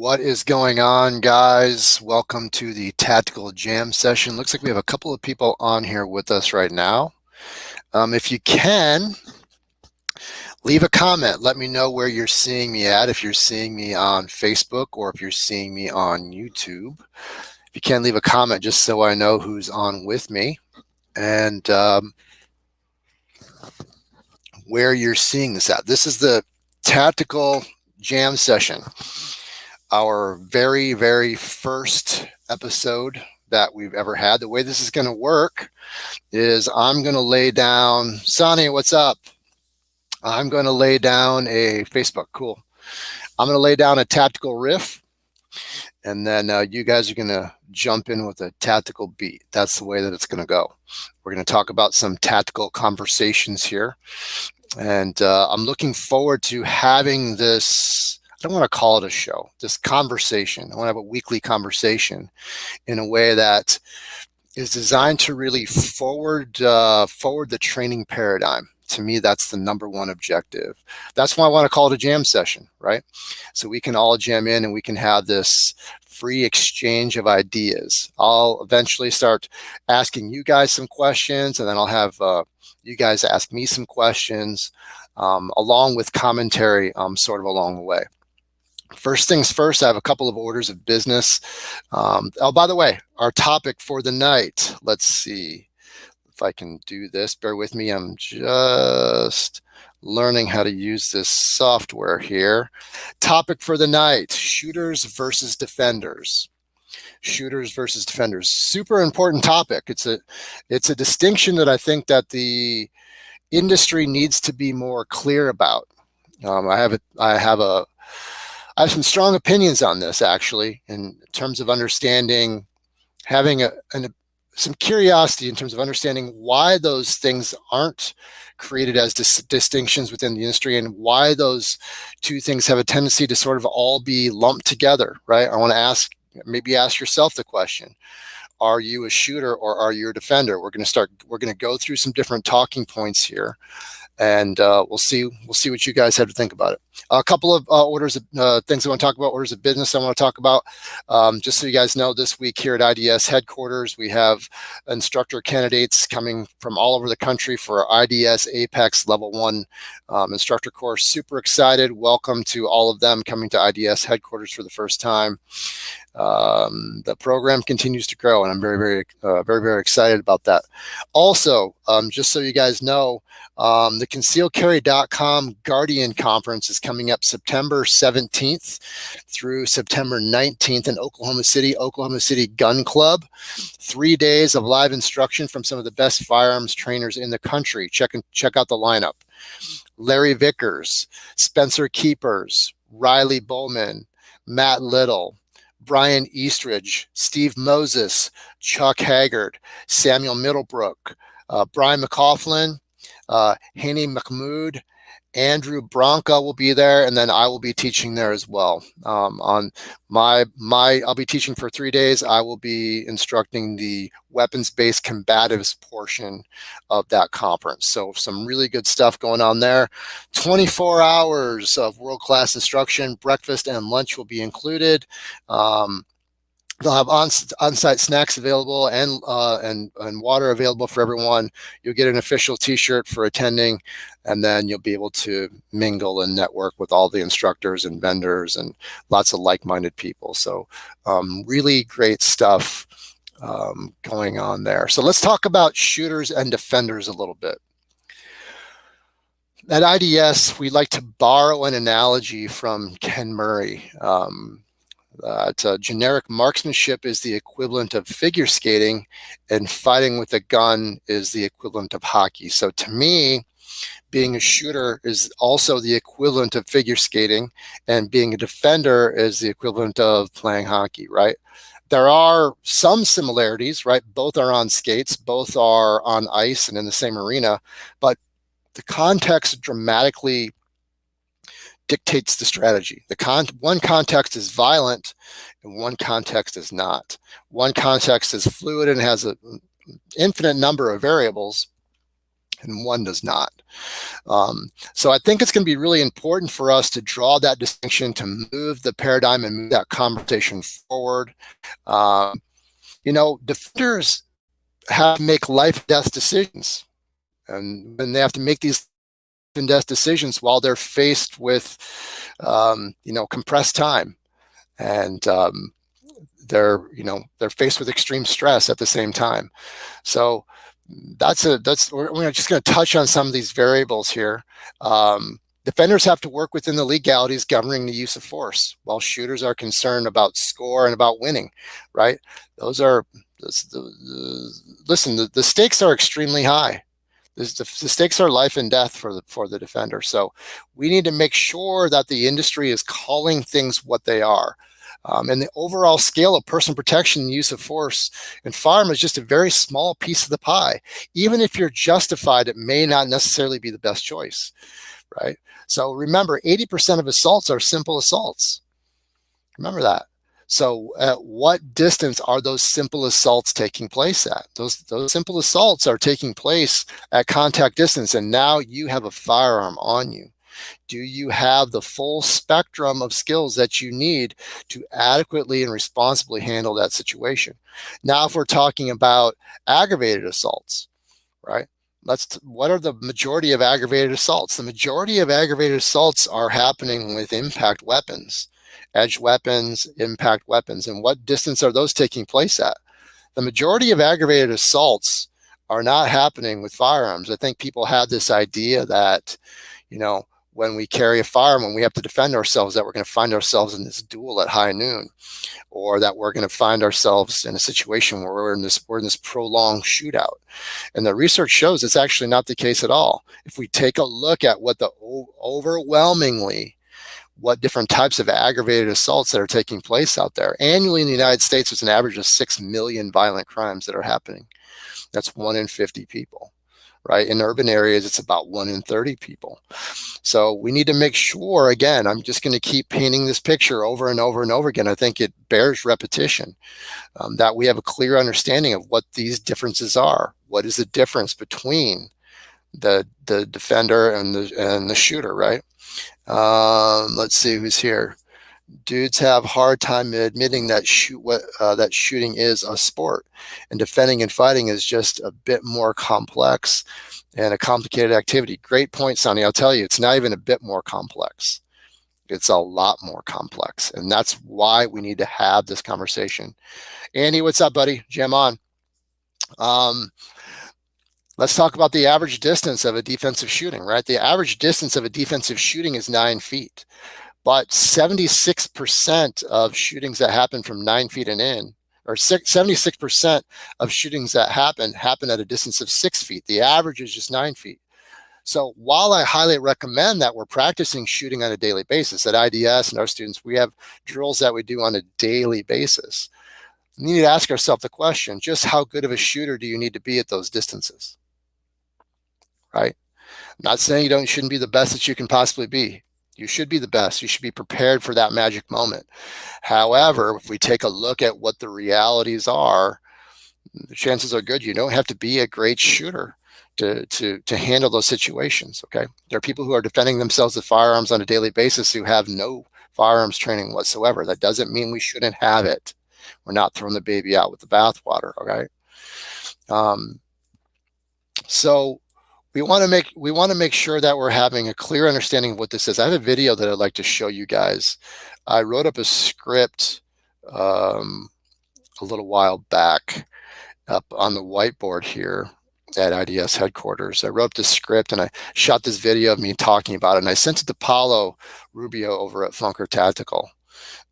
What is going on, guys? Welcome to the Tactical Jam session. Looks like we have a couple of people on here with us right now. If you can, leave a comment. Let me know where you're seeing me at, if you're seeing me on Facebook or if you're seeing me on YouTube. If you can, leave a comment just so I know who's on with me and where you're seeing this at. This is the Tactical Jam session. Our very, very first episode that we've ever had. The way this is going to work is I'm going to lay down, Sonny, what's up? I'm going to lay down a Facebook, cool. I'm going to lay down a tactical riff, and then you guys are going to jump in with a tactical beat. That's the way that it's going to go. We're going to talk about some tactical conversations here, and I'm looking forward to having this. I don't want to call it a show, this conversation. I want to have a weekly conversation in a way that is designed to really forward the training paradigm. To me, that's the number one objective. That's why I want to call it a jam session, right? So we can all jam in and we can have this free exchange of ideas. I'll eventually start asking you guys some questions, and then I'll have you guys ask me some questions along with commentary sort of along the way. First things first, I have a couple of orders of business. Oh, by the way, our topic for the night, let's see if I can do this. Bear with me. I'm just learning how to use this software here. Topic for the night, shooters versus defenders. Shooters versus defenders. Super important topic. It's a distinction that I think that the industry needs to be more clear about. I have some strong opinions on this, actually, in terms of understanding, having some curiosity in terms of understanding why those things aren't created as distinctions within the industry, and why those two things have a tendency to sort of all be lumped together, right? I want to maybe ask yourself the question: are you a shooter or are you a defender? We're going to go through some different talking points here, and we'll see what you guys have to think about it. A couple of orders of things I want to talk about, orders of business I want to talk about. Just so you guys know, this week here at IDS headquarters, we have instructor candidates coming from all over the country for our IDS Apex Level 1 instructor course. Super excited. Welcome to all of them coming to IDS headquarters for the first time. The program continues to grow, and I'm very, very excited about that. Also, just so you guys know, the concealcarry.com Guardian Conference is coming up September 17th through September 19th in Oklahoma City Gun Club. 3 days of live instruction from some of the best firearms trainers in the country. Check out the lineup. Larry Vickers, Spencer Keepers, Riley Bowman, Matt Little, Brian Eastridge, Steve Moses, Chuck Haggard, Samuel Middlebrook, Brian McCaughlin, Haney Mahmood, Andrew Bronca will be there, and then I will be teaching there as well. I'll be teaching for 3 days. I will be instructing the weapons-based combatives portion of that conference. So some really good stuff going on there. 24 hours of world-class instruction. Breakfast and lunch will be included. They'll have on-site snacks available and water available for everyone. You'll get an official T-shirt for attending, and then you'll be able to mingle and network with all the instructors and vendors and lots of like-minded people. So really great stuff going on there. So let's talk about shooters and defenders a little bit. At IDS, we like to borrow an analogy from Ken Murray. Generic marksmanship is the equivalent of figure skating, and fighting with a gun is the equivalent of hockey. So to me, being a shooter is also the equivalent of figure skating, and being a defender is the equivalent of playing hockey, right? There are some similarities, right? Both are on skates, both are on ice and in the same arena, but the context dramatically dictates the strategy. One context is violent and one context is not. One context is fluid and has an infinite number of variables, and one does not. So I think it's going to be really important for us to draw that distinction, to move the paradigm and move that conversation forward. Defenders have to make life and death decisions. And when they have to make these life and death decisions while they're faced with, compressed time, and they're faced with extreme stress at the same time. So we're just going to touch on some of these variables here. Defenders have to work within the legalities governing the use of force, while shooters are concerned about score and about winning, right? Listen, the stakes are extremely high. The stakes are life and death for the defender. So we need to make sure that the industry is calling things what they are. And the overall scale of personal protection and use of force in firearm is just a very small piece of the pie. Even if you're justified, it may not necessarily be the best choice, right? So remember, 80% of assaults are simple assaults. Remember that. So at what distance are those simple assaults taking place at? Those simple assaults are taking place at contact distance, and now you have a firearm on you. Do you have the full spectrum of skills that you need to adequately and responsibly handle that situation? Now, if we're talking about aggravated assaults, right? What are the majority of aggravated assaults? The majority of aggravated assaults are happening with impact weapons, edge weapons, impact weapons. And what distance are those taking place at? The majority of aggravated assaults are not happening with firearms. I think people have this idea that, when we carry a firearm, when we have to defend ourselves, that we're going to find ourselves in this duel at high noon, or that we're going to find ourselves in a situation where we're in this prolonged shootout. And the research shows it's actually not the case at all. If we take a look at what different types of aggravated assaults that are taking place out there. Annually in the United States, there's an average of 6 million violent crimes that are happening. That's 1 in 50 people, right? In urban areas, it's about 1 in 30 people. So we need to make sure, again, I'm just going to keep painting this picture over and over and over again. I think it bears repetition, that we have a clear understanding of what these differences are. What is the difference between the defender and the shooter, right? Let's see who's here. Dudes have a hard time admitting that shooting is a sport, and defending and fighting is just a bit more complex and a complicated activity. Great point, Sonny. I'll tell you, it's not even a bit more complex. It's a lot more complex, and that's why we need to have this conversation. Andy, what's up, buddy? Jam on. Let's talk about the average distance of a defensive shooting, right? The average distance of a defensive shooting is 9 feet, but 76% of shootings that happen from 9 feet and in, or 76% of shootings that happen at a distance of 6 feet. The average is just 9 feet. So while I highly recommend that we're practicing shooting on a daily basis at IDS and our students, we have drills that we do on a daily basis. We need to ask ourselves the question, just how good of a shooter do you need to be at those distances? Right? I'm not saying you shouldn't be the best that you can possibly be. You should be the best. You should be prepared for that magic moment. However, if we take a look at what the realities are, the chances are good you don't have to be a great shooter to handle those situations, okay? There are people who are defending themselves with firearms on a daily basis who have no firearms training whatsoever. That doesn't mean we shouldn't have it. We're not throwing the baby out with the bathwater, okay? So we want to make sure that we're having a clear understanding of what this is. I have a video that I'd like to show you guys. I wrote up a script a little while back up on the whiteboard here at IDS headquarters. I wrote this script and I shot this video of me talking about it, and I sent it to Paulo Rubio over at Funker Tactical.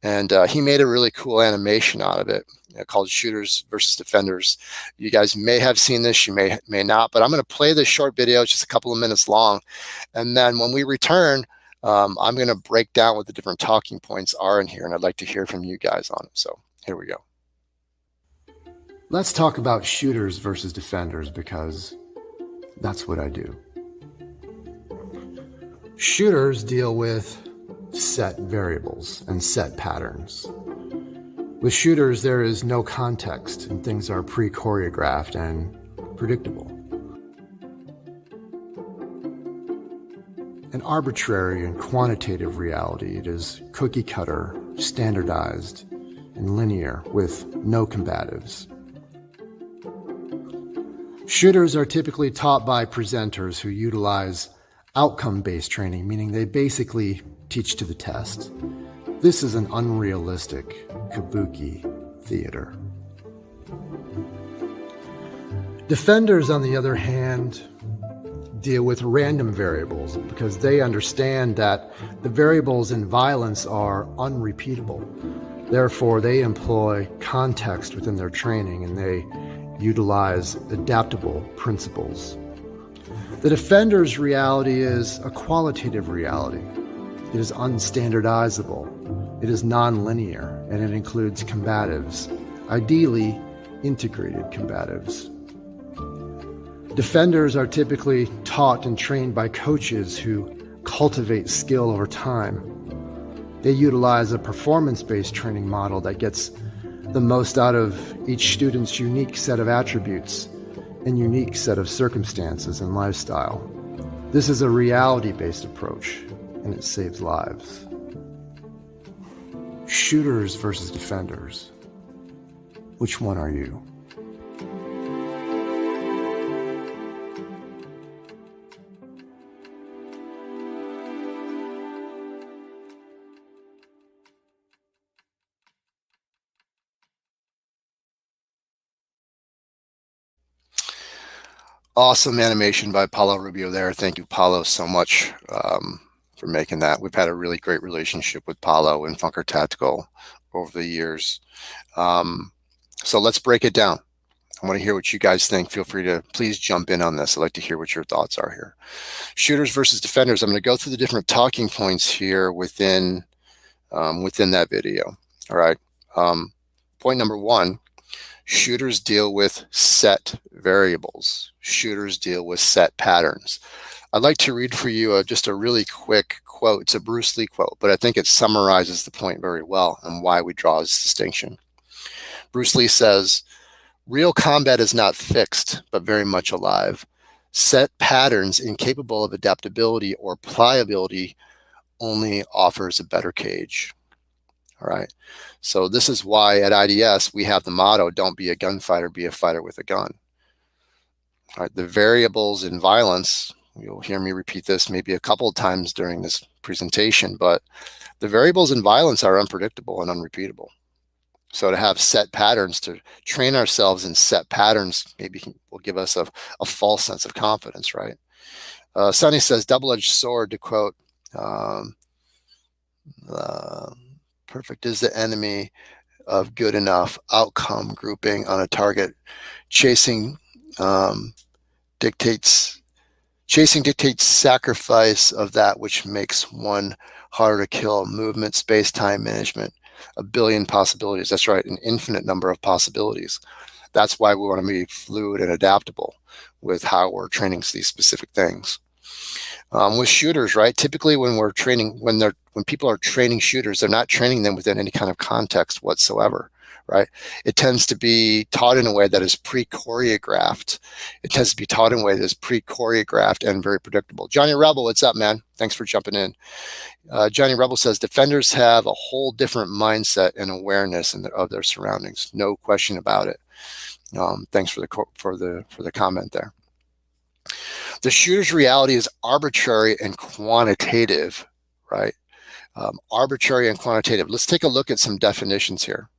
And he made a really cool animation out of it called Shooters versus Defenders. You guys may have seen this, you may not, but I'm going to play this short video. It's just a couple of minutes long. And then when we return, I'm going to break down what the different talking points are in here, and I'd like to hear from you guys on it. So here we go. Let's talk about shooters versus defenders, because that's what I do. Shooters deal with set variables and set patterns. With shooters, there is no context and things are pre-choreographed and predictable. an arbitrary and quantitative reality. It is cookie cutter, standardized, and linear with no combatives. Shooters are typically taught by presenters who utilize outcome-based training, meaning they basically teach to the test. This is an unrealistic kabuki theater. Defenders, on the other hand, deal with random variables because they understand that the variables in violence are unrepeatable. Therefore, they employ context within their training and they utilize adaptable principles. The defender's reality is a qualitative reality. It is unstandardizable. It is nonlinear, and it includes combatives, ideally integrated combatives. Defenders are typically taught and trained by coaches who cultivate skill over time. They utilize a performance-based training model that gets the most out of each student's unique set of attributes and unique set of circumstances and lifestyle. This is a reality-based approach, and it saves lives. Shooters versus defenders. Which one are you? Awesome animation by Paulo Rubio there. Thank you, Paulo, so much for making that. We've had a really great relationship with Paulo and Funker Tactical over the years. So let's break it down. I want to hear what you guys think. Feel free to please jump in on this. I'd like to hear what your thoughts are here. Shooters versus defenders. I'm going to go through the different talking points here within that video. All right. Point number one. Shooters deal with set variables. Shooters deal with set patterns. I'd like to read for you just a really quick quote. It's a Bruce Lee quote, but I think it summarizes the point very well and why we draw this distinction. Bruce Lee says, "Real combat is not fixed, but very much alive. Set patterns incapable of adaptability or pliability only offers a better cage." All right. So this is why at IDS we have the motto, don't be a gunfighter, be a fighter with a gun. All right. The variables in violence, you'll hear me repeat this maybe a couple of times during this presentation, but the variables in violence are unpredictable and unrepeatable. So to have set patterns, to train ourselves in set patterns, maybe will give us a false sense of confidence, right? Sonny says, double-edged sword, to quote, perfect is the enemy of good enough outcome grouping on a target. Chasing dictates sacrifice of that which makes one harder to kill. Movement, space, time management, a billion possibilities. That's right, an infinite number of possibilities. That's why we want to be fluid and adaptable with how we're training these specific things. With shooters, right? Typically, when we're training, when people are training shooters, they're not training them within any kind of context whatsoever, right? It tends to be taught in a way that is pre-choreographed. It tends to be taught in a way that is pre-choreographed and very predictable. Johnny Rebel, what's up, man? Thanks for jumping in. Johnny Rebel says defenders have a whole different mindset and awareness of their surroundings. No question about it. Thanks for the comment there. The shooter's reality is arbitrary and quantitative, right? Arbitrary and quantitative. Let's take a look at some definitions here.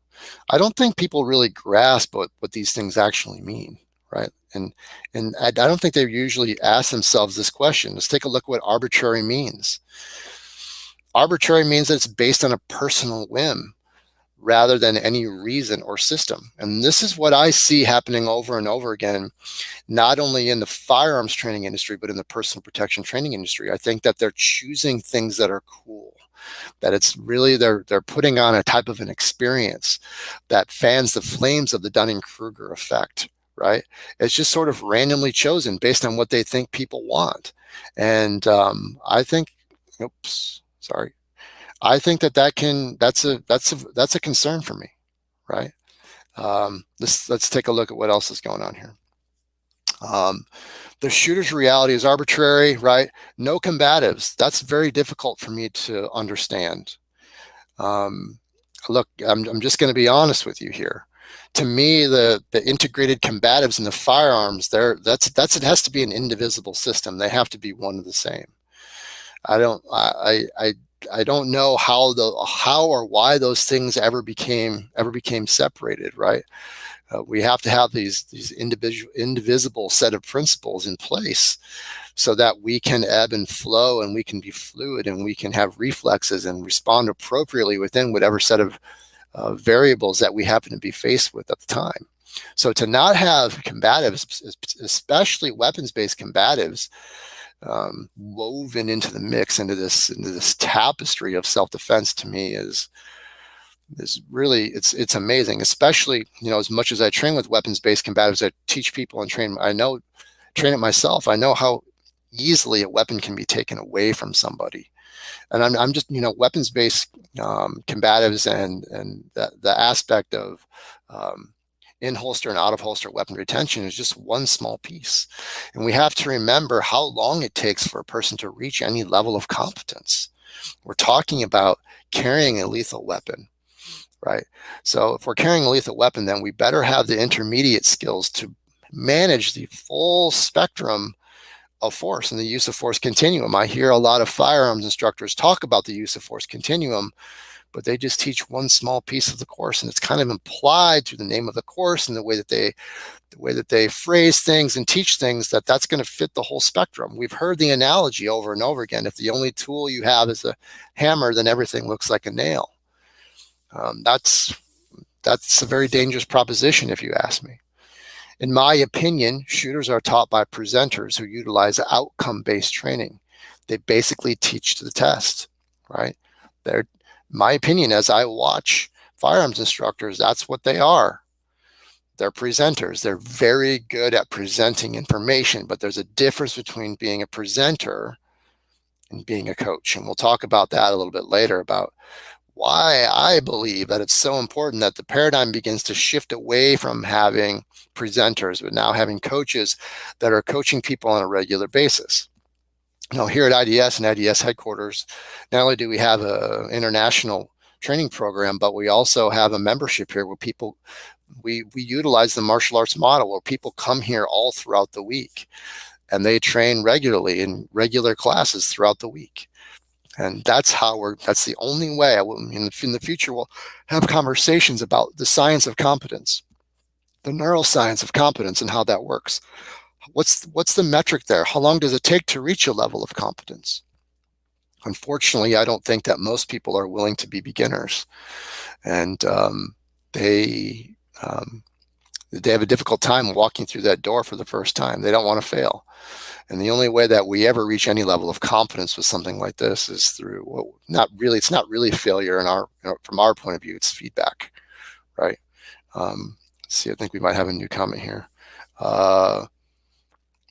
I don't think people really grasp what these things actually mean, right? And I don't think they usually ask themselves this question. Let's take a look at what arbitrary means. Arbitrary means that it's based on a personal whim rather than any reason or system. And this is what I see happening over and over again, not only in the firearms training industry, but in the personal protection training industry. I think that they're choosing things that are cool, that it's really, they're putting on a type of an experience that fans the flames of the Dunning-Kruger effect, right? It's just sort of randomly chosen based on what they think people want. And I think, I think that's a concern for me, right? Let's take a look at what else is going on here. Um, the shooter's reality is arbitrary, right? No combatives. That's very difficult for me to understand. Look, I'm just going to be honest with you here. To me, the integrated combatives and the firearms, it has to be an indivisible system. They have to be one and the same. I don't know how or why those things ever became separated, right? We have to have these indivisible set of principles in place so that we can ebb and flow and we can be fluid and we can have reflexes and respond appropriately within whatever set of variables that we happen to be faced with at the time. So to not have combatives, especially weapons-based combatives, woven into the mix, into this tapestry of self-defense, to me is really, it's amazing. Especially, as much as I train with weapons-based combatives, I teach people and train it myself. I know how easily a weapon can be taken away from somebody, and I'm just, weapons-based combatives and the aspect of in holster and out of holster weapon retention is just one small piece. And we have to remember how long it takes for a person to reach any level of competence. We're talking about carrying a lethal weapon, right? So if we're carrying a lethal weapon, then we better have the intermediate skills to manage the full spectrum of force and the use of force continuum. I hear a lot of firearms instructors talk about the use of force continuum, but they just teach one small piece of the course, and it's kind of implied through the name of the course and the way that they phrase things and teach things that's going to fit the whole spectrum. We've heard the analogy over and over again. If the only tool you have is a hammer, then everything looks like a nail. That's a very dangerous proposition, if you ask me. In my opinion, shooters are taught by presenters who utilize outcome-based training. They basically teach to the test, right? My opinion, as I watch firearms instructors, that's what they are. They're presenters. They're very good at presenting information, but there's a difference between being a presenter and being a coach. And we'll talk about that a little bit later, about why I believe that it's so important that the paradigm begins to shift away from having presenters, but now having coaches that are coaching people on a regular basis. Here at IDS and IDS headquarters, not only do we have an international training program, but we also have a membership here where we utilize the martial arts model, where people come here all throughout the week and they train regularly in regular classes throughout the week. And that's the only way in the future we'll have conversations about the science of competence, the neuroscience of competence, and how that works. What's the metric there? How long does it take to reach a level of competence? Unfortunately, I don't think that most people are willing to be beginners, and they have a difficult time walking through that door for the first time. They don't want to fail. And the only way that we ever reach any level of competence with something like this is through, it's not really failure from our point of view, it's feedback, right? See, I think we might have a new comment here.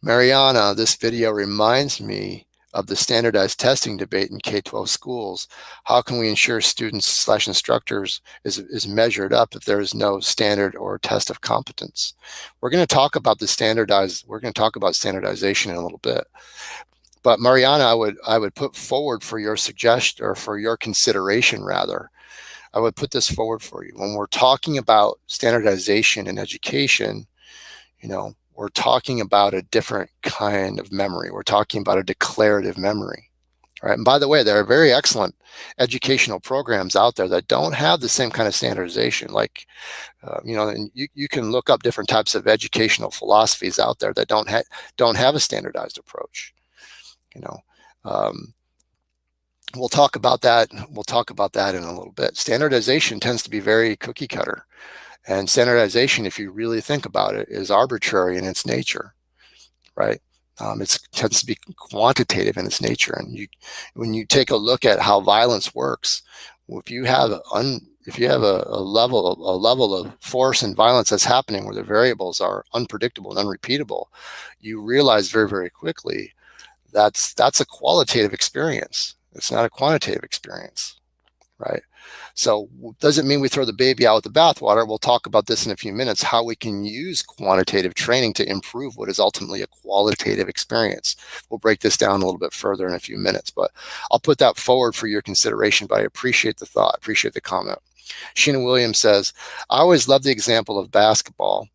Mariana, this video reminds me of the standardized testing debate in K-12 schools. How can we ensure students/instructors is measured up if there is no standard or test of competence? We're going to talk about standardization in a little bit. But Mariana, I would put forward for your suggestion, or for your consideration rather, I would put this forward for you. When we're talking about standardization in education, we're talking about a different kind of memory. We're talking about a declarative memory, right? And by the way, there are very excellent educational programs out there that don't have the same kind of standardization. Like, and you can look up different types of educational philosophies out there that don't have a standardized approach. We'll talk about that. We'll talk about that in a little bit. Standardization tends to be very cookie cutter. And standardization, if you really think about it, is arbitrary in its nature, right? It tends to be quantitative in its nature. And when you take a look at how violence works, if you have a level of force and violence that's happening where the variables are unpredictable and unrepeatable, you realize very, very quickly that's a qualitative experience. It's not a quantitative experience, right? So doesn't mean we throw the baby out with the bathwater. We'll talk about this in a few minutes, how we can use quantitative training to improve what is ultimately a qualitative experience. We'll break this down a little bit further in a few minutes, but I'll put that forward for your consideration, but I appreciate the thought, appreciate the comment. Sheena Williams says, I always love the example of basketball.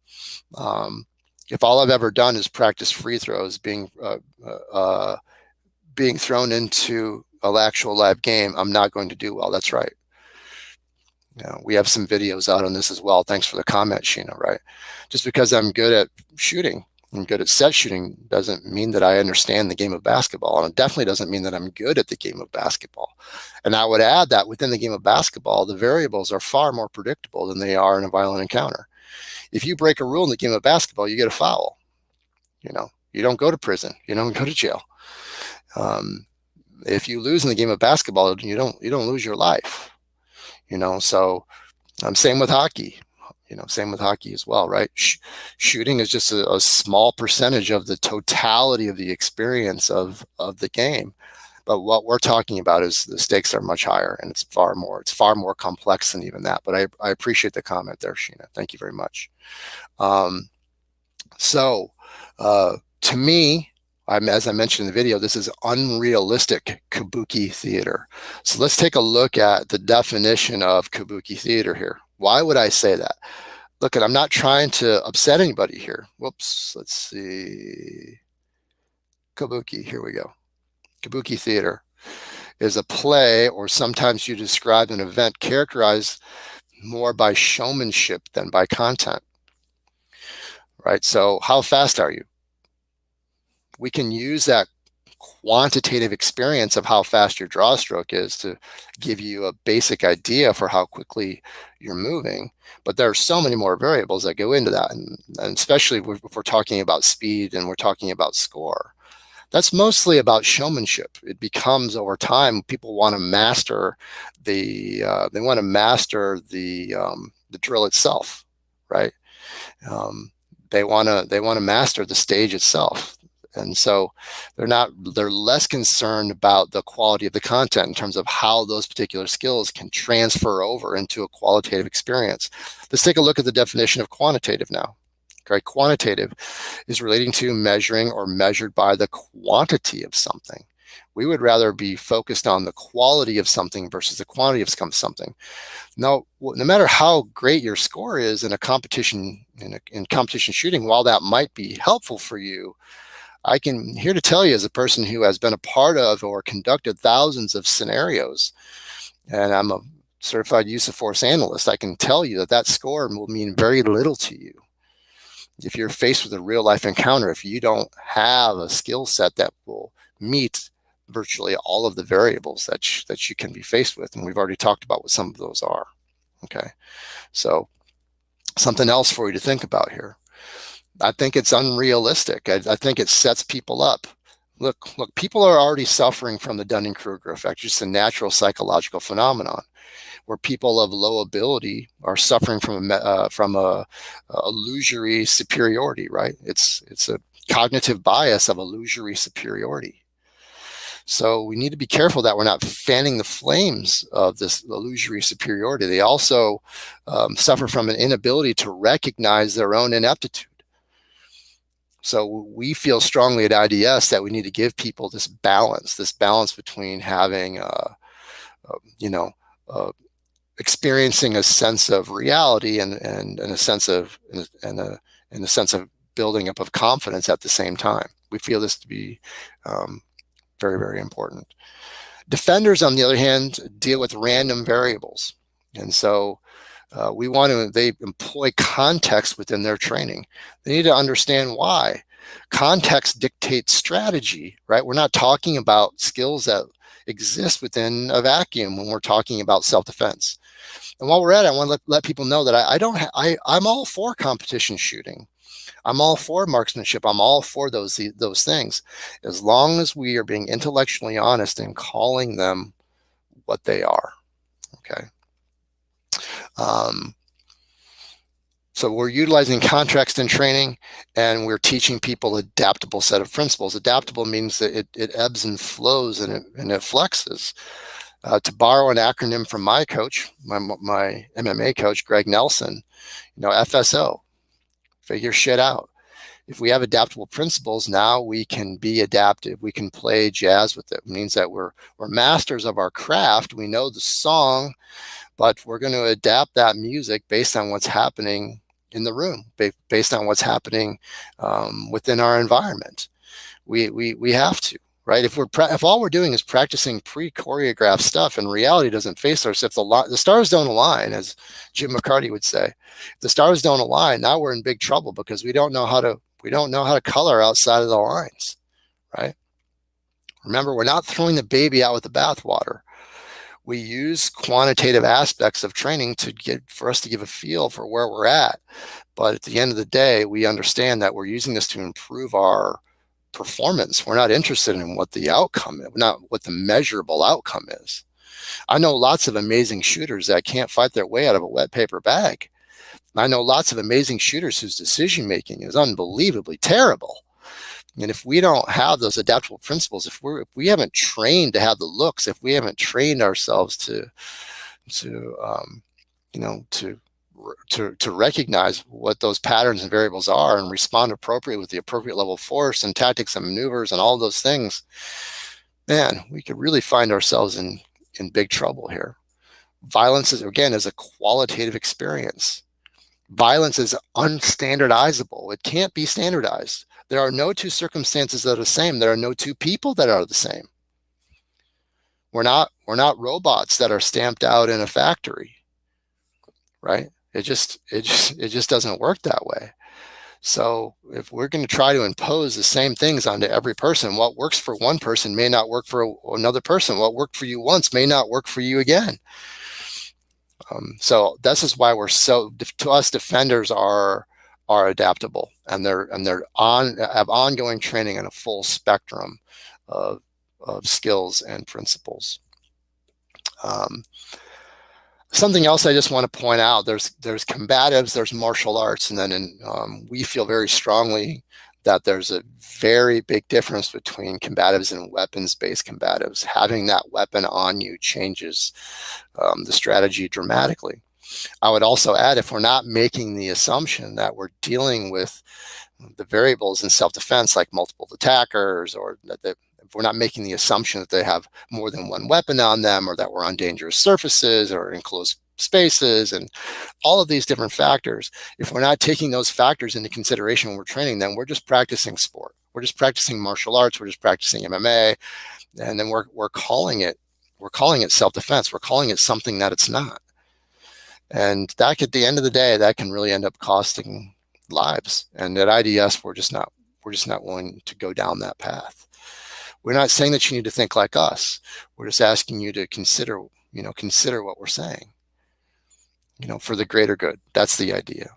If all I've ever done is practice free throws being thrown into an actual live game, I'm not going to do well. That's right. We have some videos out on this as well. Thanks for the comment, Sheena, right? Just because I'm good at shooting and good at set shooting doesn't mean that I understand the game of basketball. And it definitely doesn't mean that I'm good at the game of basketball. And I would add that within the game of basketball, the variables are far more predictable than they are in a violent encounter. If you break a rule in the game of basketball, you get a foul. You don't go to prison. You don't go to jail. If you lose in the game of basketball, you don't lose your life. So same with hockey. Same with hockey as well, right? Shooting is just a small percentage of the totality of the experience of the game. But what we're talking about is the stakes are much higher, and it's far more complex than even that. But I appreciate the comment there, Sheena. Thank you very much. To me, as I mentioned in the video, this is unrealistic kabuki theater. So let's take a look at the definition of kabuki theater here. Why would I say that? Look, I'm not trying to upset anybody here. Whoops, let's see. Kabuki, here we go. Kabuki theater is a play, or sometimes you describe an event characterized more by showmanship than by content, right? So how fast are you? We can use that quantitative experience of how fast your draw stroke is to give you a basic idea for how quickly you're moving. But there are so many more variables that go into that. And especially if we're talking about speed and we're talking about score, that's mostly about showmanship. It becomes, over time, people want to master the drill itself, right? They want to master the stage itself. And so they're less concerned about the quality of the content in terms of how those particular skills can transfer over into a qualitative experience. Let's take a look at the definition of quantitative now. Okay, quantitative is relating to measuring or measured by the quantity of something. We would rather be focused on the quality of something versus the quantity of something. Now, no matter how great your score is in a competition, in competition shooting, while that might be helpful for you, I can here to tell you, as a person who has been a part of or conducted thousands of scenarios, and I'm a certified use of force analyst, I can tell you that score will mean very little to you. If you're faced with a real life encounter, if you don't have a skill set that will meet virtually all of the variables that you can be faced with, and we've already talked about what some of those are. Okay, so something else for you to think about here. I think it's unrealistic. I think it sets people up. Look, people are already suffering from the Dunning-Kruger effect, just a natural psychological phenomenon, where people of low ability are suffering from a illusory superiority, right? It's a cognitive bias of illusory superiority. So we need to be careful that we're not fanning the flames of this illusory superiority. They also suffer from an inability to recognize their own ineptitude. So we feel strongly at IDS that we need to give people this balance between having, experiencing a sense of reality and a sense of building up of confidence at the same time. We feel this to be very, very important. Defenders, on the other hand, deal with random variables, and so they employ context within their training. They need to understand why. Context dictates strategy, right? We're not talking about skills that exist within a vacuum when we're talking about self-defense. And while we're at it, I want to let people know that I'm all for competition shooting. I'm all for marksmanship. I'm all for those things, as long as we are being intellectually honest and calling them what they are. Okay. So we're utilizing context in training, and we're teaching people adaptable set of principles. Adaptable means that it ebbs and flows and it flexes. To borrow an acronym from my coach, my MMA coach, Greg Nelson, FSO, figure shit out. If we have adaptable principles, now we can be adaptive. We can play jazz with it. It means that we're masters of our craft. We know the song, but we're going to adapt that music based on what's happening in the room, based on what's happening within our environment. We have to, right? If all we're doing is practicing pre-choreographed stuff and reality doesn't face us, if the stars don't align, as Jim McCarty would say, if the stars don't align, now we're in big trouble, because we don't know how to color outside of the lines, right? Remember, we're not throwing the baby out with the bathwater. We use quantitative aspects of training for us to give a feel for where we're at. But at the end of the day, we understand that we're using this to improve our performance. We're not interested in what the outcome is, not what the measurable outcome is. I know lots of amazing shooters that can't fight their way out of a wet paper bag. I know lots of amazing shooters whose decision making is unbelievably terrible. And if we don't have those adaptable principles, if we haven't trained to have the looks, if we haven't trained ourselves to recognize what those patterns and variables are and respond appropriately with the appropriate level of force and tactics and maneuvers and all those things, man, we could really find ourselves in big trouble here. Violence is a qualitative experience. Violence is unstandardizable. It can't be standardized. There are no two circumstances that are the same. There are no two people that are the same. We're not robots that are stamped out in a factory, right? It just doesn't work that way. So if we're going to try to impose the same things onto every person, what works for one person may not work for another person. What worked for you once may not work for you again. So this is why to us, defenders are adaptable, and have ongoing training in a full spectrum of skills and principles. Something else I just want to point out: there's combatives, there's martial arts, and then we feel very strongly that there's a very big difference between combatives and weapons-based combatives. Having that weapon on you changes the strategy dramatically. I would also add, if we're not making the assumption that we're dealing with the variables in self-defense, like multiple attackers, or if we're not making the assumption that they have more than one weapon on them, or that we're on dangerous surfaces or in closed spaces, and all of these different factors, if we're not taking those factors into consideration when we're training, then we're just practicing sport. We're just practicing martial arts. We're just practicing MMA, and then we're calling it self-defense. We're calling it something that it's not. And that, at the end of the day, that can really end up costing lives. And at IDS, we're just not willing to go down that path. We're not saying that you need to think like us. We're just asking you to consider what we're saying, for the greater good. That's the idea.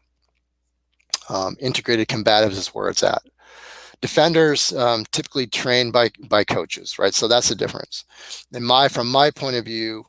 Integrated combatives is where it's at. Defenders typically trained by coaches, right? So that's the difference. From my point of view,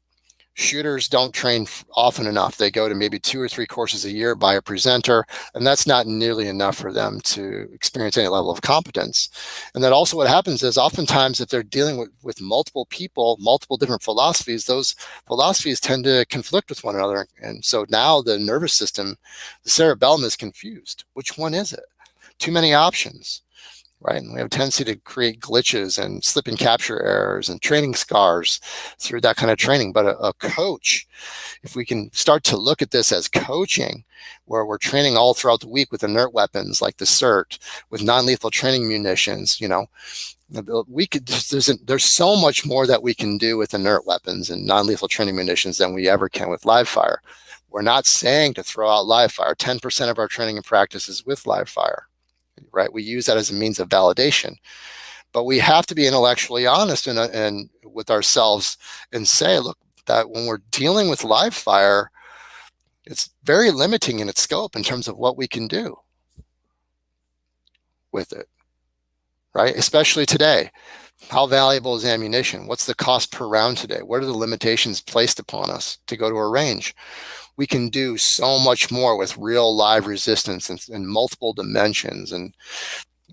shooters don't train often enough. They go to maybe 2 or 3 courses a year by a presenter, and that's not nearly enough for them to experience any level of competence. And then also what happens is, oftentimes if they're dealing with multiple people, multiple different philosophies, those philosophies tend to conflict with one another. And so now the nervous system, the cerebellum, is confused. Which one is it? Too many options. Right? And we have a tendency to create glitches and slip and capture errors and training scars through that kind of training. But a coach, if we can start to look at this as coaching, where we're training all throughout the week with inert weapons like the CERT, with non-lethal training munitions, there's so much more that we can do with inert weapons and non-lethal training munitions than we ever can with live fire. We're not saying to throw out live fire. 10% of our training and practice is with live fire. Right? We use that as a means of validation, but we have to be intellectually honest and with ourselves and say, look, that when we're dealing with live fire, it's very limiting in its scope in terms of what we can do with it, right? Especially today. How valuable is ammunition? What's the cost per round today? What are the limitations placed upon us to go to a range? We can do so much more with real live resistance in multiple dimensions. And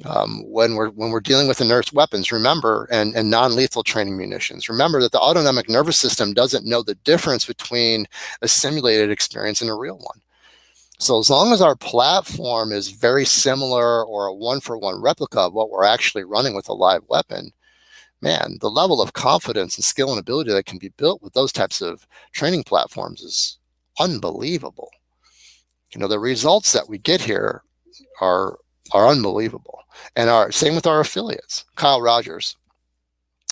When we're dealing with inert weapons, remember, and non-lethal training munitions, remember that the autonomic nervous system doesn't know the difference between a simulated experience and a real one. So as long as our platform is very similar or a one-for-one replica of what we're actually running with a live weapon, man, the level of confidence and skill and ability that can be built with those types of training platforms is unbelievable. The results that we get here are unbelievable. And same with our affiliates. Kyle Rogers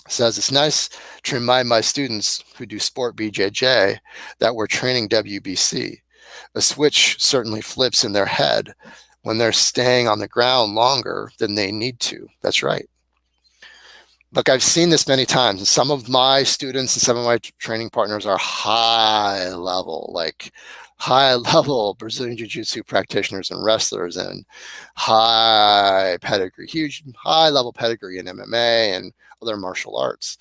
says, it's nice to remind my students who do sport BJJ that we're training WBC. A switch certainly flips in their head when they're staying on the ground longer than they need to. That's right. Look, I've seen this many times. And some of my students and some of my training partners are high level Brazilian Jiu-Jitsu practitioners and wrestlers, and high pedigree, huge high level pedigree in MMA and other martial arts.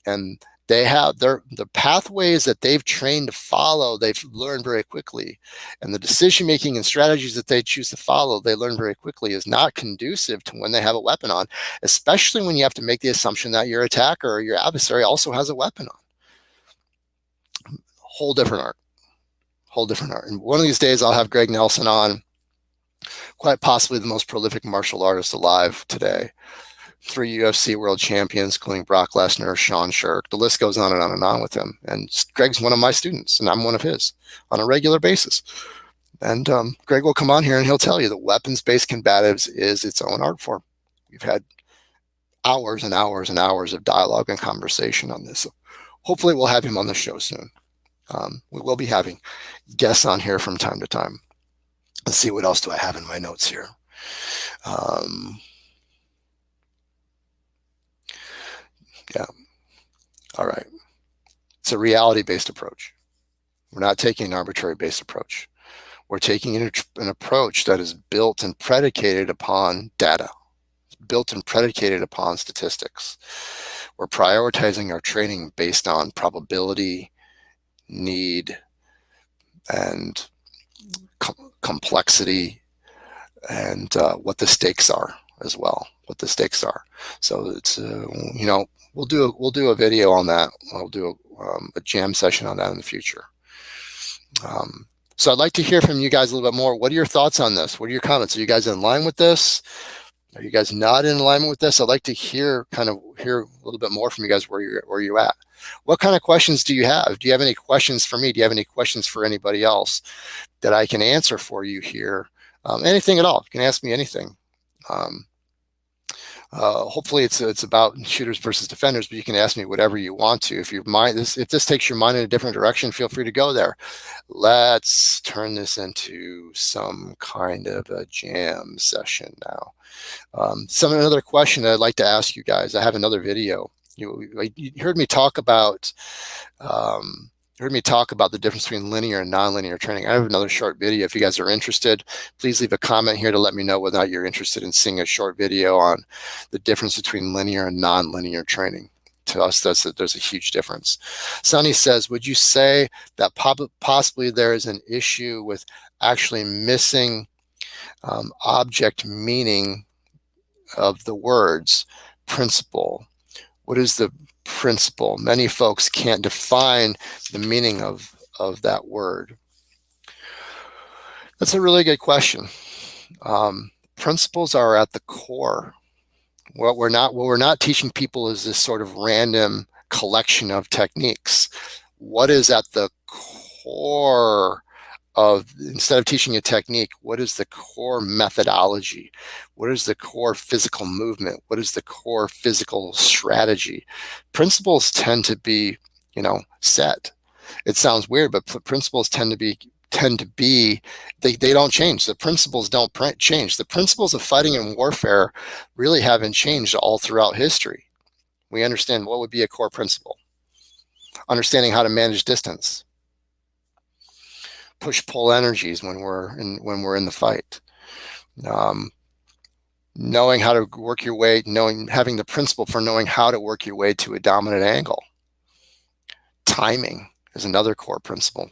And they have the pathways that they've trained to follow, they've learned very quickly. And the decision-making and strategies that they choose to follow, they learn very quickly, is not conducive to when they have a weapon on, especially when you have to make the assumption that your attacker or your adversary also has a weapon on. Whole different art. And one of these days I'll have Greg Nelson on, quite possibly the most prolific martial artist alive today. 3 UFC world champions, including Brock Lesnar, Sean Shirk. The list goes on and on and on with him. And Greg's one of my students, and I'm one of his on a regular basis. And Greg will come on here and he'll tell you that weapons-based combatives is its own art form. We've had hours and hours and hours of dialogue and conversation on this. So hopefully we'll have him on the show soon. We will be having guests on here from time to time. Let's see, what else do I have in my notes here? Yeah. All right. It's a reality-based approach. We're not taking an arbitrary-based approach. We're taking an approach that is built and predicated upon data, built and predicated upon statistics. We're prioritizing our training based on probability, need, and complexity, and what the stakes are as well. So it's we'll do a video on that. I'll do a jam session on that in the future. So I'd like to hear from you guys a little bit more. What are your thoughts on this? What are your comments? Are you guys in line with this? Are you guys not in alignment with this? I'd like to hear a little bit more from you guys, where you're at. What kind of questions do you have? Do you have any questions for me? Do you have any questions for anybody else that I can answer for you here? Anything at all. You can ask me anything. Hopefully it's about shooters versus defenders, but you can ask me whatever you want to. If this takes your mind in a different direction, feel free to go there. Let's turn this into some kind of a jam session now. Another question that I'd like to ask you guys. I have another video. You heard me talk about the difference between linear and nonlinear training. I have another short video. If you guys are interested, please leave a comment here to let me know whether or not you're interested in seeing a short video on the difference between linear and nonlinear training. To us, there's a huge difference. Sonny says, would you say that possibly there is an issue with actually missing object meaning of the words principle? What is the principle? Many folks can't define the meaning of that word. That's a really good question. Principles are at the core. What we're not teaching people is this sort of random collection of techniques. What is at the core of, instead of teaching a technique, what is the core methodology? What is the core physical movement? What is the core physical strategy? Principles tend to be, set. It sounds weird, but principles tend to be, they don't change. The principles don't change. The principles of fighting and warfare really haven't changed all throughout history. We understand what would be a core principle. Understanding how to manage distance, push-pull energies when we're in the fight, knowing how to work your way, having the principle for knowing how to work your way to a dominant angle. Timing is another core principle.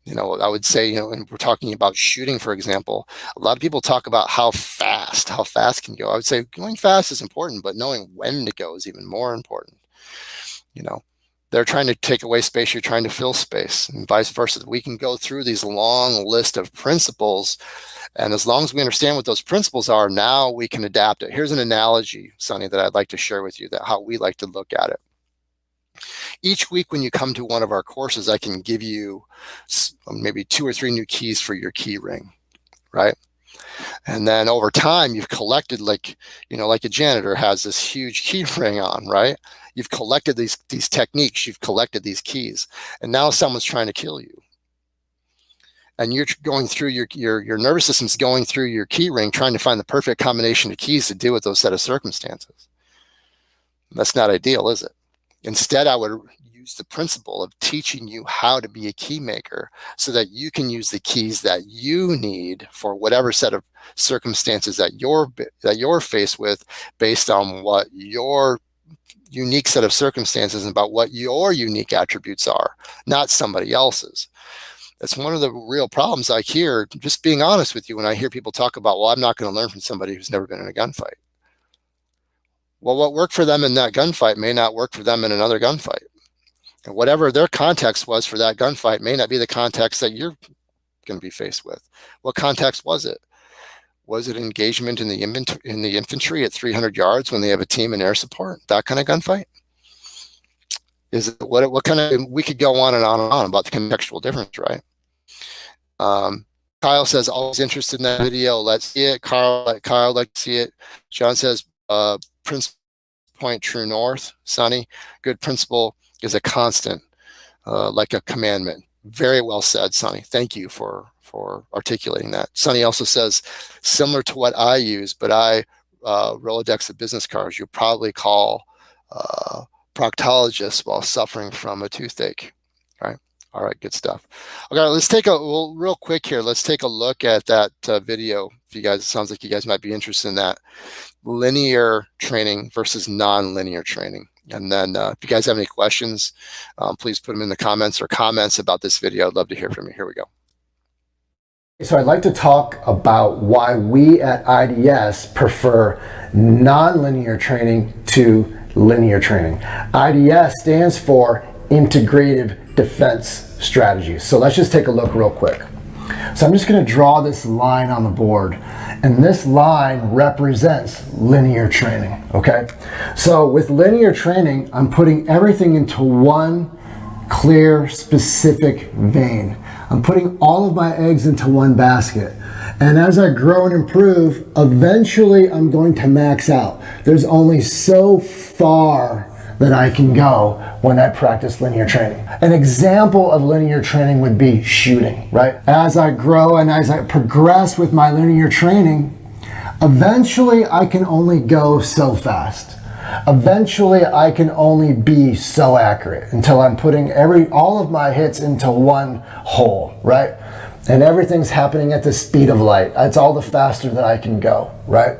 I would say, when we're talking about shooting, for example, a lot of people talk about how fast can you go. I would say going fast is important, but knowing when to go is even more important. They're trying to take away space, you're trying to fill space, and vice versa. We can go through these long list of principles, and as long as we understand what those principles are, now we can adapt it. Here's an analogy, Sonny, that I'd like to share with you, that how we like to look at it. Each week when you come to one of our courses, I can give you maybe 2 or 3 new keys for your key ring, right? And then over time, you've collected, like a janitor has this huge key ring on, right? You've collected these techniques, you've collected these keys, and now someone's trying to kill you. And you're going through your nervous system's going through your key ring, trying to find the perfect combination of keys to deal with those set of circumstances. That's not ideal, is it? Instead, I would use the principle of teaching you how to be a key maker so that you can use the keys that you need for whatever set of circumstances that you're faced with, based on what your unique set of circumstances and about what your unique attributes are, not somebody else's. That's one of the real problems I hear, just being honest with you, when I hear people talk about, well, I'm not going to learn from somebody who's never been in a gunfight. Well, what worked for them in that gunfight may not work for them in another gunfight. And whatever their context was for that gunfight may not be the context that you're going to be faced with. What context was it? Was it engagement in the infantry at 300 yards when they have a team in air support? That kind of gunfight? Is it what kind of? We could go on and on and on about the contextual difference, right? Kyle says, always interested in that video. Let's see it. Kyle, like to see it. John says, principle point true north. Sonny, good principle is a constant, like a commandment. Very well said, Sonny. Thank you for articulating that. Sonny also says, similar to what I use, but I Rolodex of business cards, you probably call proctologist while suffering from a toothache. All right, good stuff. Okay, let's take real quick here. Let's take a look at that video. If you guys, it sounds like you guys might be interested in that. Linear training versus non-linear training. And then if you guys have any questions, please put them in the comments about this video. I'd love to hear from you. Here we go. So I'd like to talk about why we at IDS prefer non-linear training to linear training. IDS stands for Integrative Defense Strategies. So let's just take a look real quick. So I'm just going to draw this line on the board, and this line represents linear training, okay? So with linear training, I'm putting everything into one clear, specific vein. I'm putting all of my eggs into one basket. And as I grow and improve, eventually I'm going to max out. There's only so far that I can go when I practice linear training. An example of linear training would be shooting, right? As I grow and as I progress with my linear training, eventually I can only go so fast. Eventually I can only be so accurate until I'm putting all of my hits into one hole, right? And everything's happening at the speed of light. It's all the faster that I can go, right?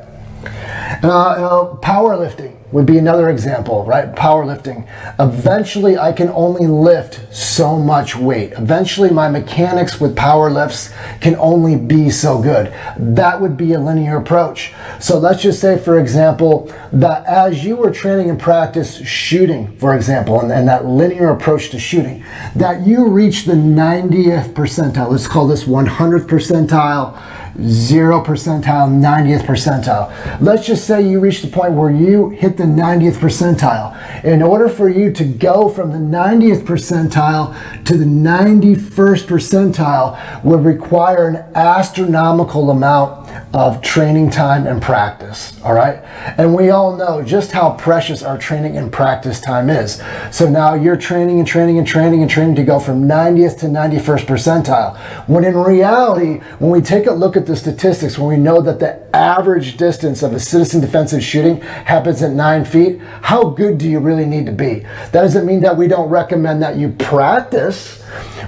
Powerlifting would be another example, right? Powerlifting. Eventually, I can only lift so much weight. Eventually, my mechanics with power lifts can only be so good. That would be a linear approach. So let's just say, for example, that as you were training and practice shooting, for example, and that linear approach to shooting, that you reach the 90th percentile. Let's call this 100th percentile, 0 percentile, 90th percentile. Let's just say you reach the point where you hit the 90th percentile. In order for you to go from the 90th percentile to the 91st percentile would require an astronomical amount of training time and practice, all right? And we all know just how precious our training and practice time is. So now you're training and training and training and training to go from 90th to 91st percentile. When in reality, when we take a look at the statistics, when we know that the average distance of a citizen defensive shooting happens at 9 feet, how good do you really need to be? That doesn't mean that we don't recommend that you practice.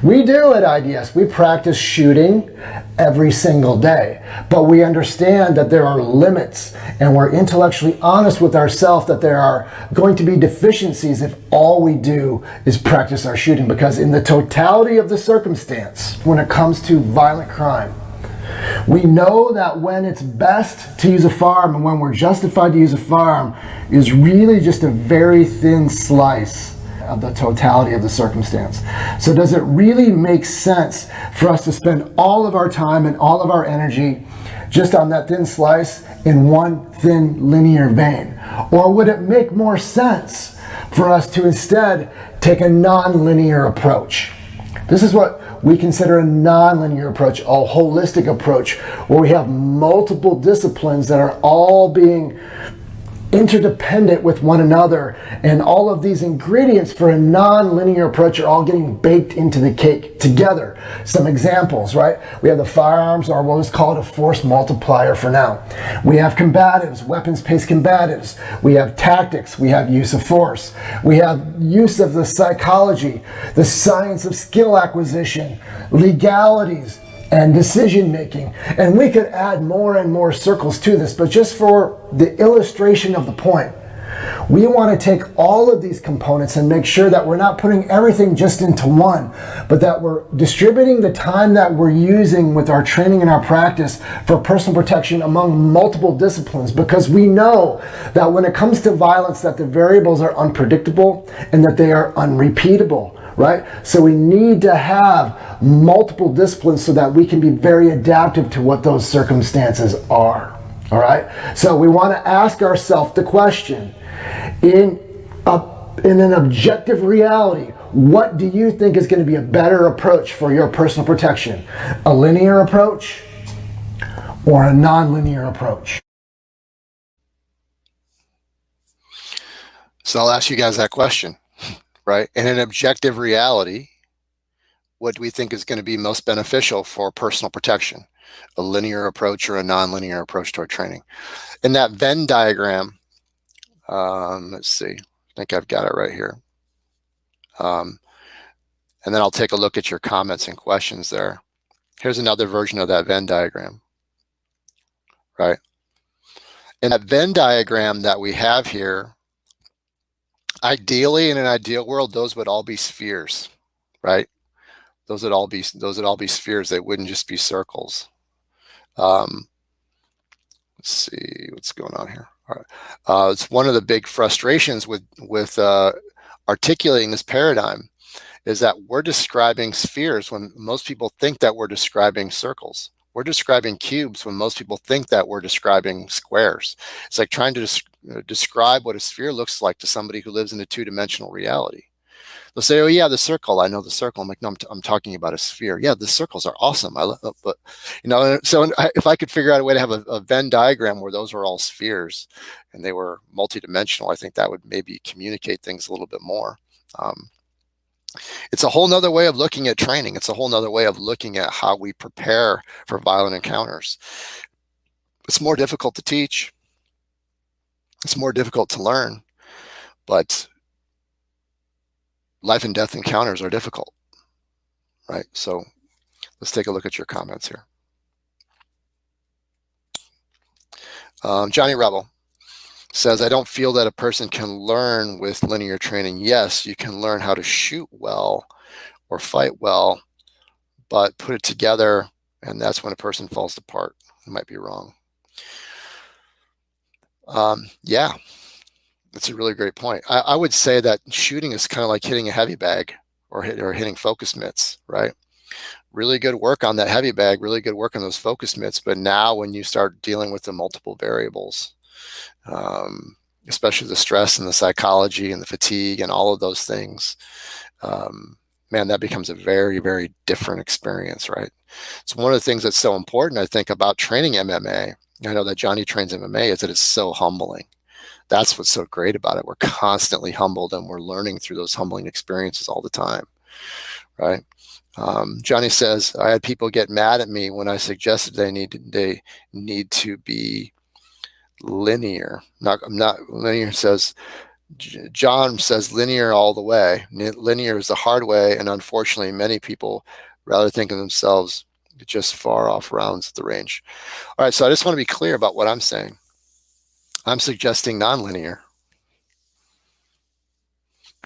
We do at IDS. We practice shooting every single day, but we understand that there are limits, and we're intellectually honest with ourselves that there are going to be deficiencies if all we do is practice our shooting, because in the totality of the circumstance, when it comes to violent crime, we know that when it's best to use a firearm and when we're justified to use a firearm is really just a very thin slice of the totality of the circumstance. So does it really make sense for us to spend all of our time and all of our energy just on that thin slice in one thin linear vein? Or would it make more sense for us to instead take a non-linear approach? This is what we consider a non-linear approach, a holistic approach, where we have multiple disciplines that are all being interdependent with one another, and all of these ingredients for a non-linear approach are all getting baked into the cake together. Some examples, right? We have the firearms, or we'll just call it a force multiplier for now. We have combatives, weapons-based combatives. We have tactics. We have use of force. We have use of the psychology, the science of skill acquisition, legalities, and decision making. And we could add more and more circles to this, but just for the illustration of the point, we want to take all of these components and make sure that we're not putting everything just into one, but that we're distributing the time that we're using with our training and our practice for personal protection among multiple disciplines, because we know that when it comes to violence, that the variables are unpredictable and that they are unrepeatable. Right? So we need to have multiple disciplines so that we can be very adaptive to what those circumstances are. All right? So we want to ask ourselves the question, in an objective reality, what do you think is going to be a better approach for your personal protection? A linear approach or a non-linear approach? So I'll ask you guys that question. Right? In an objective reality, what do we think is going to be most beneficial for personal protection? A linear approach or a non-linear approach to our training? In that Venn diagram, let's see, I think I've got it right here. And then I'll take a look at your comments and questions there. Here's another version of that Venn diagram, right? In that Venn diagram that we have here, ideally, in an ideal world, those would all be spheres, right? Those would all be spheres. They wouldn't just be circles. Let's see what's going on here. All right. It's one of the big frustrations with articulating this paradigm is that we're describing spheres when most people think that we're describing circles. We're describing cubes when most people think that we're describing squares. It's like trying to describe what a sphere looks like to somebody who lives in a two-dimensional reality. They'll say, "Oh yeah, the circle. I know the circle." I'm like, "No, I'm talking about a sphere." Yeah, the circles are awesome. I love, but so if I could figure out a way to have a Venn diagram where those were all spheres and they were multidimensional, I think that would maybe communicate things a little bit more. It's a whole nother way of looking at training. It's a whole nother way of looking at how we prepare for violent encounters. It's more difficult to teach. It's more difficult to learn, but life and death encounters are difficult, right? So let's take a look at your comments here. Johnny Rebel says, "I don't feel that a person can learn with linear training. Yes, you can learn how to shoot well or fight well, but put it together, and that's when a person falls apart." I might be wrong. Yeah, that's a really great point. I would say that shooting is kind of like hitting a heavy bag or hitting focus mitts, right? Really good work on that heavy bag, really good work on those focus mitts. But now when you start dealing with the multiple variables, especially the stress and the psychology and the fatigue and all of those things, man, that becomes a very, very different experience, right? It's one of the things that's so important, I think, about training MMA. I know that Johnny trains MMA, is that it's so humbling. That's what's so great about it. We're constantly humbled and we're learning through those humbling experiences all the time, right? Johnny says, "I had people get mad at me when I suggested they need to be linear." Not linear. Says, John says linear all the way. Linear is the hard way, and unfortunately, many people rather think of themselves just far off rounds at the range. All right, so I just want to be clear about what I'm saying. I'm suggesting nonlinear.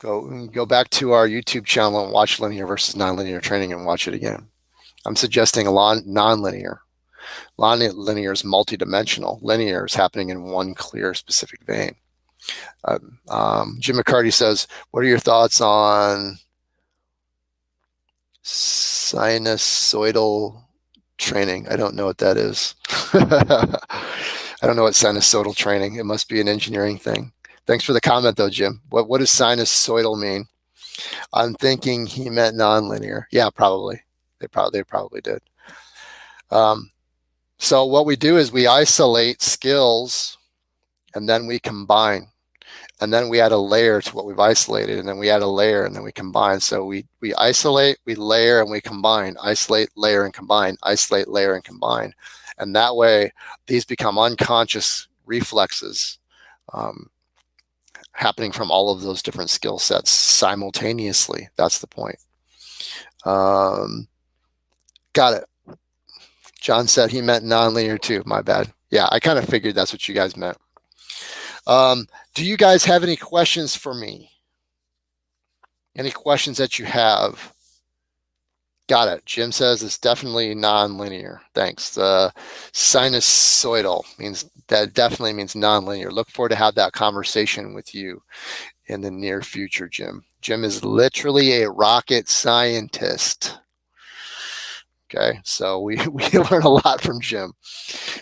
Go back to our YouTube channel and watch linear versus nonlinear training and watch it again. I'm suggesting a nonlinear. Linear is multidimensional. Linear is happening in one clear specific vein. Jim McCarty says, what are your thoughts on sinusoidal training? I don't know what that is. I don't know what sinusoidal training. It must be an engineering thing. Thanks for the comment, though, Jim. What does sinusoidal mean? I'm thinking he meant nonlinear. Yeah, probably. They probably did. So what we do is we isolate skills, and then we combine. And then we add a layer to what we've isolated, and then we add a layer, and then we combine. So we isolate, we layer, and we combine. Isolate, layer, and combine. Isolate, layer, and combine. And that way, these become unconscious reflexes happening from all of those different skill sets simultaneously. That's the point. Got it. John said he meant nonlinear too. My bad. Yeah, I kind of figured that's what you guys meant. Do you guys have any questions for me? Any questions that you have? Got it. Jim says it's definitely nonlinear. Thanks. The sinusoidal definitely means nonlinear. Look forward to have that conversation with you in the near future, Jim. Jim is literally a rocket scientist. Okay, so we learn a lot from Jim.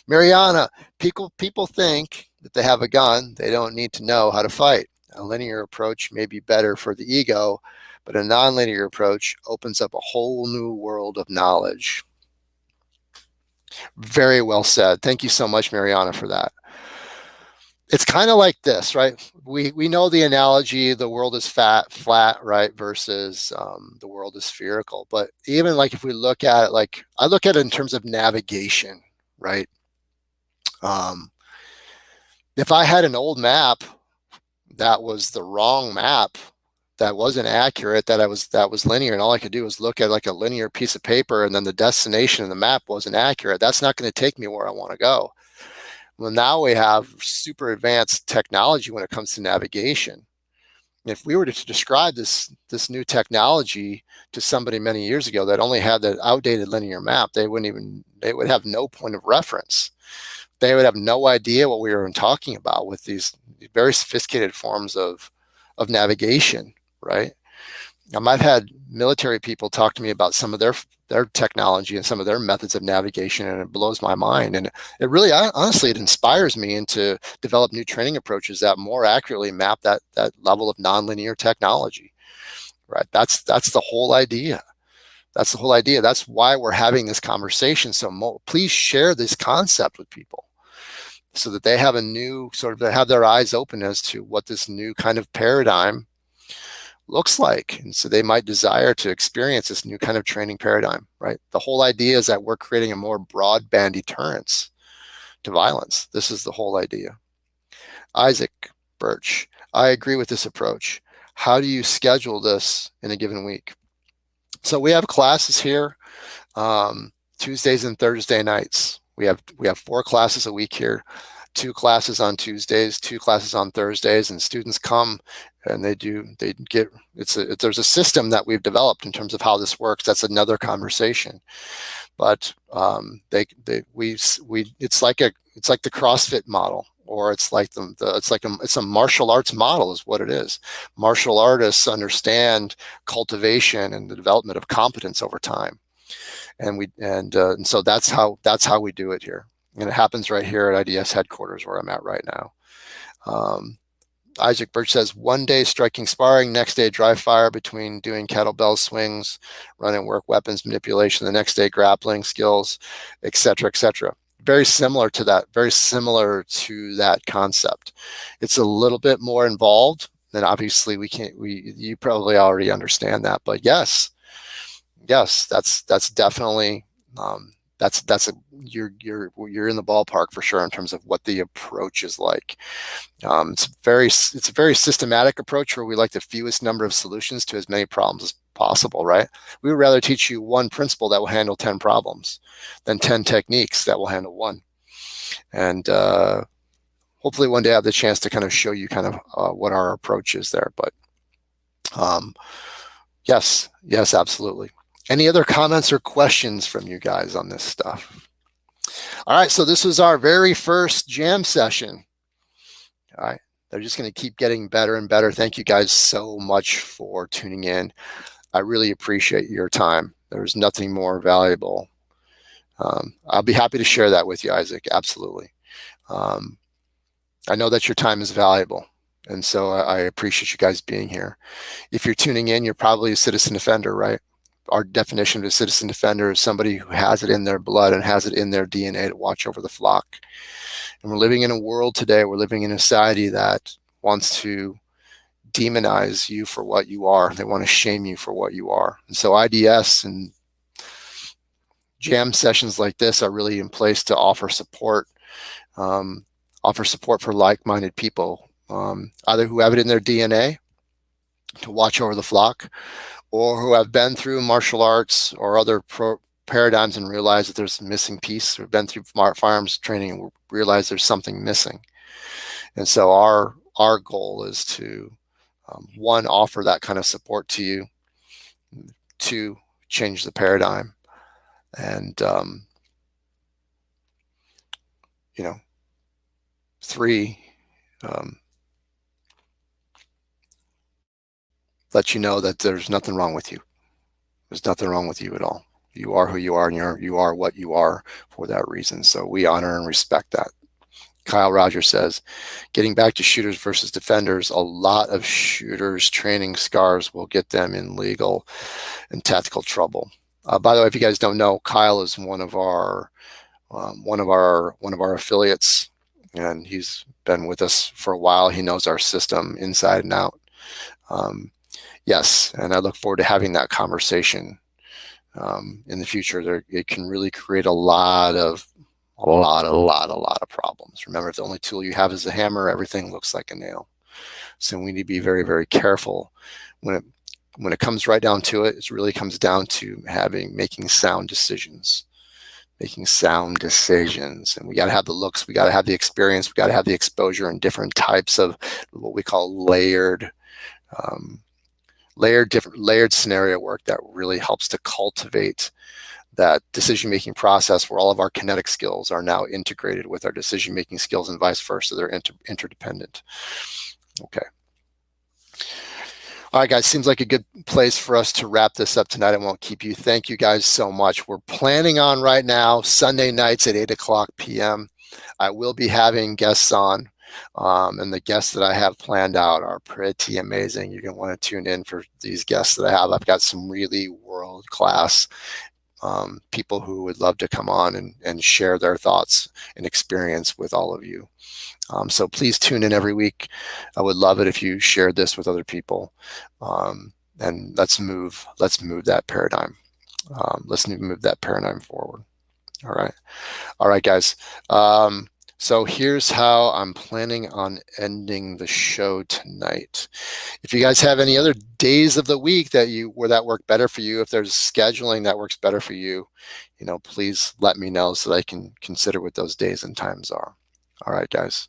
Mariana, people think that they have a gun, they don't need to know how to fight. A linear approach may be better for the ego, but a nonlinear approach opens up a whole new world of knowledge. Very well said. Thank you so much, Mariana, for that. It's kind of like this, right? We know the analogy, the world is flat, right, versus the world is spherical. But even like if we look at it, like I look at it in terms of navigation, right? If I had an old map that was the wrong map, that wasn't accurate, that was linear, and all I could do was look at like a linear piece of paper, and then the destination in the map wasn't accurate, that's not going to take me where I want to go. Well, now we have super advanced technology when it comes to navigation. If we were to describe this new technology to somebody many years ago that only had that outdated linear map, they would have no point of reference. They would have no idea what we were talking about with these very sophisticated forms of navigation, right? I've had military people talk to me about some of their technology and some of their methods of navigation, and it blows my mind. And it really, honestly, it inspires me into develop new training approaches that more accurately map that level of nonlinear technology, right? That's the whole idea. That's the whole idea. That's why we're having this conversation. So please share this concept with people so that they have a new they have their eyes open as to what this new kind of paradigm looks like. And so they might desire to experience this new kind of training paradigm, right? The whole idea is that we're creating a more broadband deterrence to violence. This is the whole idea. Isaac Birch, I agree with this approach. How do you schedule this in a given week? So we have classes here, Tuesdays and Thursday nights. We have 4 classes a week here, 2 classes on Tuesdays, 2 classes on Thursdays, and students come and there's a system that we've developed in terms of how this works. That's another conversation. But it's like the CrossFit model, or it's a martial arts model is what it is. Martial artists understand cultivation and the development of competence over time. And so that's how we do it here. And it happens right here at IDS headquarters where I'm at right now. Isaac Birch says, one day striking sparring, next day dry fire between doing kettlebell swings, running work, weapons manipulation, the next day grappling skills, et cetera, et cetera. Very similar to that concept. It's a little bit more involved, and obviously you probably already understand that, but yes, that's definitely you're in the ballpark for sure in terms of what the approach is like. It's a very systematic approach where we like the fewest number of solutions to as many problems as possible, right? We would rather teach you one principle that will handle 10 problems than 10 techniques that will handle one. And hopefully one day I have the chance to kind of show you kind of what our approach is there. But yes, absolutely. Any other comments or questions from you guys on this stuff? All right, so this was our very first jam session. All right, they're just going to keep getting better and better. Thank you guys so much for tuning in. I really appreciate your time. There's nothing more valuable. I'll be happy to share that with you, Isaac. Absolutely. I know that your time is valuable, and so I appreciate you guys being here. If you're tuning in, you're probably a citizen defender, right? Our definition of a citizen defender is somebody who has it in their blood and has it in their DNA to watch over the flock. And we're living in a world today, we're living in a society that wants to demonize you for what you are. They want to shame you for what you are. And so IDS and jam sessions like this are really in place to offer support for like-minded people, either who have it in their DNA to watch over the flock, or who have been through martial arts or other paradigms and realize that there's a missing piece, or been through firearms training and realize there's something missing. And so our goal is to, one, offer that kind of support to you, two, change the paradigm, and three, let you know that there's nothing wrong with you. There's nothing wrong with you at all. You are who you are, and you are what you are for that reason. So we honor and respect that. Kyle Rogers says, getting back to shooters versus defenders, a lot of shooters training scars will get them in legal and tactical trouble. By the way, if you guys don't know, Kyle is one of our affiliates, and he's been with us for a while. He knows our system inside and out. Yes, and I look forward to having that conversation in the future. It can really create a lot of problems. Remember, if the only tool you have is a hammer, everything looks like a nail. So we need to be very, very careful when it comes right down to it. It really comes down to making sound decisions. And we got to have the looks, we got to have the experience, we got to have the exposure in different types of what we call layered scenario work that really helps to cultivate that decision-making process where all of our kinetic skills are now integrated with our decision-making skills and vice versa. They're interdependent. Okay. All right, guys, seems like a good place for us to wrap this up tonight. I won't keep you. Thank you guys so much. We're planning on right now, Sunday nights at 8:00 p.m. I will be having guests on, and the guests that I have planned out are pretty amazing. You're going to want to tune in for these guests that I have. I've got some really world-class people who would love to come on and share their thoughts and experience with all of you. So please tune in every week. I would love it if you shared this with other people. And let's move that paradigm. Let's move that paradigm forward. All right, guys. So here's how I'm planning on ending the show tonight. If you guys have any other days of the week where that work better for you, if there's scheduling that works better for you, please let me know so that I can consider what those days and times are. All right, guys.